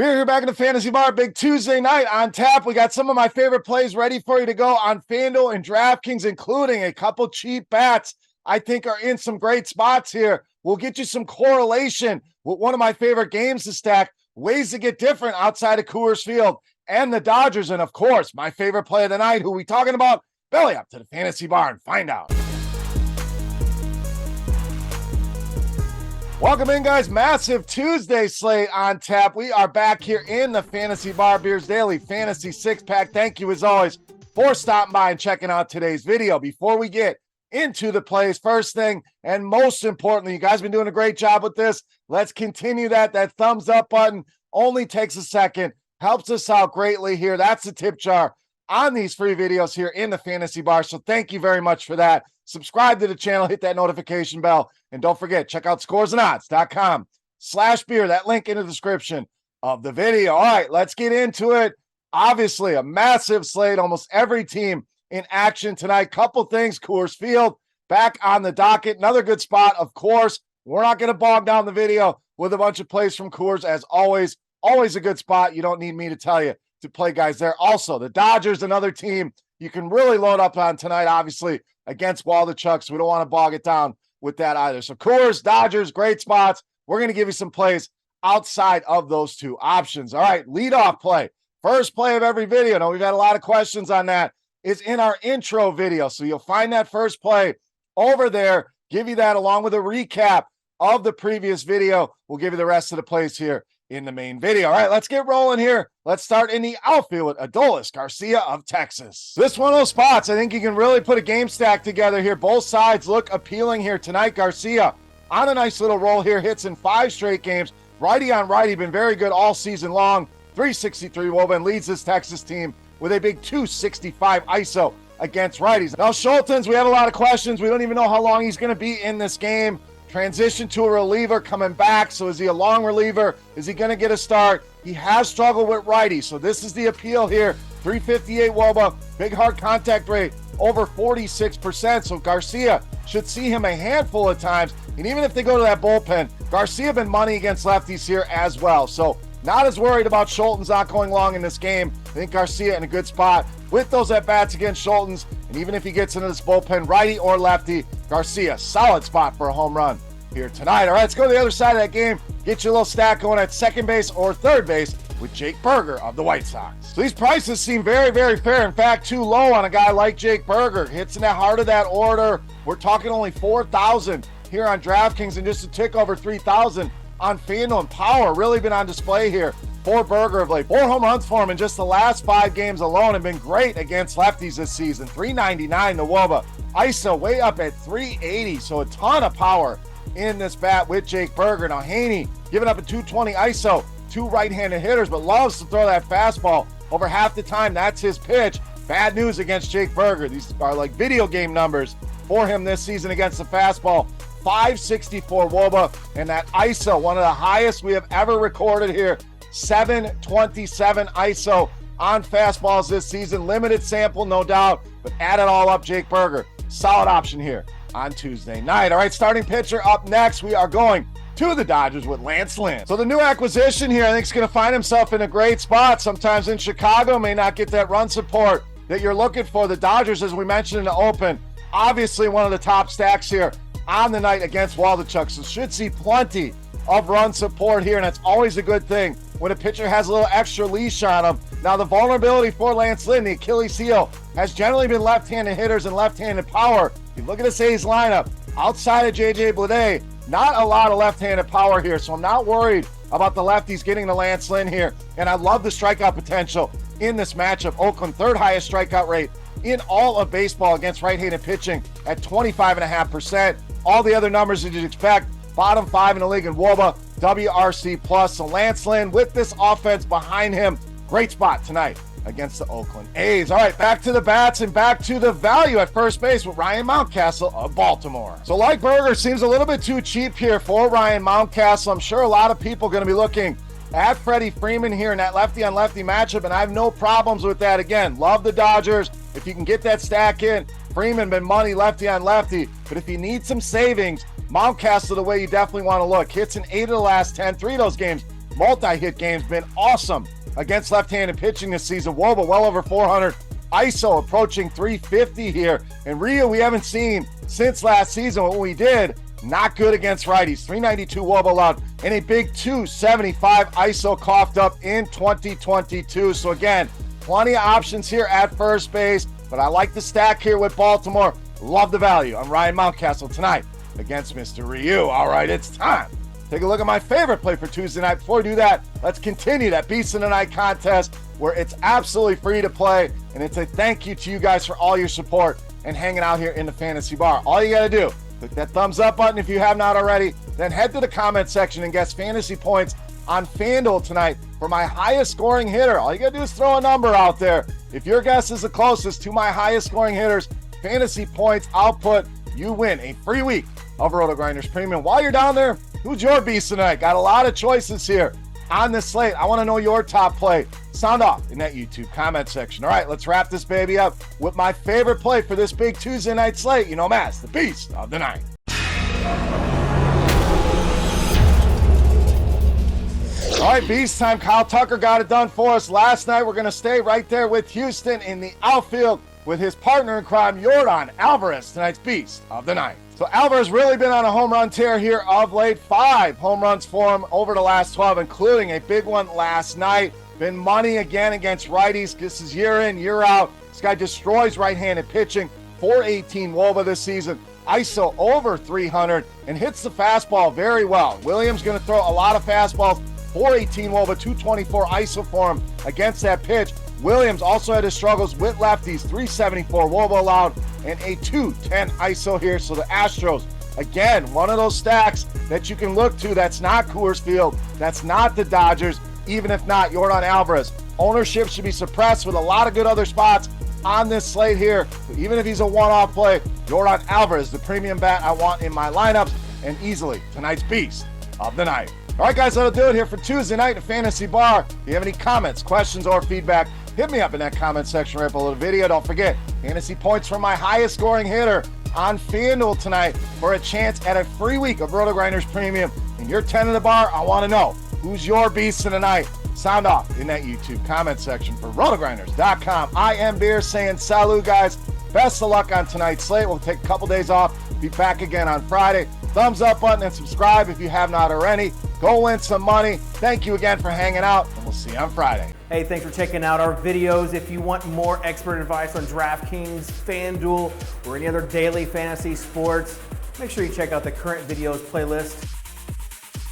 Beer here back in the Fantasy Bar. Big Tuesday night on tap. We got some of my favorite plays ready for you to go on FanDuel and DraftKings, including a couple cheap bats I think are in some great spots here. We'll get you some correlation with one of my favorite games to stack, ways to get different outside of Coors Field and the Dodgers. And of course, my favorite play of the night, who we talking about? Belly up to the Fantasy Bar and find out. Welcome in, guys. Massive Tuesday slate on tap. We are back here in the Fantasy Bar Beers Daily Fantasy Six-Pack. Thank you, as always, for stopping by and checking out today's video. Before we get into the plays, first thing, and most importantly, you guys have been doing a great job with this. Let's continue that. That thumbs up button only takes a second. Helps us out greatly here. That's the tip jar on these free videos here in the Fantasy Bar. So thank you very much for that. Subscribe to the channel, hit that notification bell, and don't forget, check out scoresandodds.com/beer. That link in the description of the video. All right, let's get into it. Obviously, a massive slate, almost every team in action tonight. Couple things, Coors Field back on the docket. Another good spot, of course. We're not going to bog down the video with a bunch of plays from Coors, as always. Always a good spot. You don't need me to tell you to play guys there. Also, the Dodgers, another team you can really load up on tonight, obviously, against Waldichuk, so we don't want to bog it down with that either. So Coors, Dodgers, great spots. We're going to give you some plays outside of those two options. All right, leadoff play. First play of every video. Now, we've had a lot of questions on that. Is in our intro video. So you'll find that first play over there. Give you that along with a recap of the previous video. We'll give you the rest of the plays here in the main video. All right, let's get rolling here. Let's start in the outfield with ADOLIS, GARCIA of Texas. This one of those spots, I think you can really put a game stack together here. Both sides look appealing here tonight. GARCIA on a nice little roll here, hits in 5 straight games. Righty on righty, been very good all season long. 363 WOBA, and leads this Texas team with a big 265 ISO against righties. Now, Schultens, we have a lot of questions. We don't even know how long he's going to be in this game. Transition to a reliever coming back. So is he a long reliever? Is he going to get a start? He has struggled with righties. So this is the appeal here. 358 WOBA, big hard contact rate, over 46%. So GARCIA should see him a handful of times. And even if they go to that bullpen, GARCIA been money against lefties here as well. So not as worried about Schultens not going long in this game. I think GARCIA in a good spot with those at-bats against Schultens. And even if he gets into this bullpen, righty or lefty, GARCIA, solid spot for a home run here tonight. All right, let's go to the other side of that game. Get your little stack going at second base or third base with Jake Burger of the White Sox. So these prices seem very, very fair. In fact, too low on a guy like Jake Burger. Hits in the heart of that order. We're talking only 4,000 here on DraftKings and just a tick over 3,000 on FanDuel, and power really been on display here for Burger of late. 4 home runs for him in just the last 5 games alone, and been great against lefties this season. 399 to WOBA. ISO way up at 380, so a ton of power in this bat with Jake Burger. Now Haney giving up a 220 ISO, 2 right-handed hitters, but loves to throw that fastball. Over half the time, that's his pitch. Bad news against Jake Burger. These are like video game numbers for him this season against the fastball. 564 WOBA, and that ISO, one of the highest we have ever recorded here. 727 ISO on fastballs this season. Limited sample, no doubt, but add it all up, Jake Burger, solid option here on Tuesday night. All right, starting pitcher up next, we are going to the Dodgers with Lance Lynn. So the new acquisition here, I think, is going to find himself in a great spot. Sometimes in Chicago, may not get that run support that you're looking for. The Dodgers, as we mentioned in the open, obviously one of the top stacks here on the night against Waldichuk, so should see plenty of run support here, and that's always a good thing when a pitcher has a little extra leash on him. Now, the vulnerability for Lance Lynn, the Achilles heel, has generally been left-handed hitters and left-handed power. If you look at this A's lineup, outside of J.J. Bleday, not a lot of left-handed power here, so I'm not worried about the lefties getting to Lance Lynn here, and I love the strikeout potential in this matchup. Oakland, 3rd highest strikeout rate in all of baseball against right-handed pitching at 25.5%. All the other numbers that you'd expect, bottom 5 in the league in WOBA, WRC+. So Lance Lynn with this offense behind him, great spot tonight against the Oakland A's. All right, back to the bats and back to the value at first base with Ryan Mountcastle of Baltimore. So like Burger, seems a little bit too cheap here for Ryan Mountcastle. I'm sure a lot of people are going to be looking at Freddie Freeman here in that lefty-on-lefty matchup, and I have no problems with that. Again, love the Dodgers. If you can get that stack in, Freeman been money lefty-on-lefty, but if you need some savings, Mountcastle the way you definitely want to look. Hits in 8 of the last 10, 3 of those games multi-hit games, been awesome against left-handed pitching this season. Woba well over 400. ISO approaching 350 here. And Ryu, we haven't seen since last season what we did. Not good against righties. 392 Woba allowed and a big 275 ISO coughed up in 2022. So again, plenty of options here at first base, but I like the stack here with Baltimore. Love the value. I'm Ryan Mountcastle tonight against Mr. Ryu. All right, it's time. Take a look at my favorite play for Tuesday night. Before we do that, let's continue that Beast in the Night contest where it's absolutely free to play. And it's a thank you to you guys for all your support and hanging out here in the fantasy bar. All you got to do, click that thumbs up button if you have not already, then head to the comment section and guess fantasy points on FanDuel tonight for my highest scoring hitter. All you got to do is throw a number out there. If your guess is the closest to my highest scoring hitters, fantasy points output, you win a free week of RotoGrinders Premium. While you're down there, who's your beast tonight? Got a lot of choices here on this slate. I want to know your top play. Sound off in that YouTube comment section. All right, let's wrap this baby up with my favorite play for this big Tuesday night slate. You know him as the Beast of the Night. All right, Beast time. Kyle Tucker got it done for us last night. We're going to stay right there with Houston in the outfield with his partner in crime, YORDAN ALVAREZ, tonight's Beast of the Night. So Alvarez really been on a home run tear here of late. 5 home runs for him over the last 12, including a big one last night. Been money again against righties. This is year in, year out. This guy destroys right-handed pitching. 418 Woba this season. ISO over 300 and hits the fastball very well. Williams going to throw a lot of fastballs. 418 Woba, 224 ISO for him against that pitch. Williams also had his struggles with lefties. 374 Woba allowed and a 210 ISO here. So the Astros, again, one of those stacks that you can look to. That's not Coors Field. That's not the Dodgers. Even if not, YORDAN ALVAREZ. Ownership should be suppressed with a lot of good other spots on this slate here. So even if he's a one-off play, YORDAN ALVAREZ, the premium bat I want in my lineups, and easily tonight's Beast of the Night. All right, guys, that'll do it here for Tuesday night at Fantasy Bar. If you have any comments, questions, or feedback, hit me up in that comment section right below the video. Don't forget, fantasy points from my highest scoring hitter on FanDuel tonight for a chance at a free week of RotoGrinders Premium. And you're 10 in the bar, I want to know, who's your beast of the night? Sound off in that YouTube comment section for RotoGrinders.com. I am Beer saying salut, guys. Best of luck on tonight's slate. We'll take a couple days off. Be back again on Friday. Thumbs up button and subscribe if you have not already. Go win some money. Thank you again for hanging out, and we'll see you on Friday. Hey, thanks for checking out our videos. If you want more expert advice on DraftKings, FanDuel, or any other daily fantasy sports, make sure you check out the current videos playlist.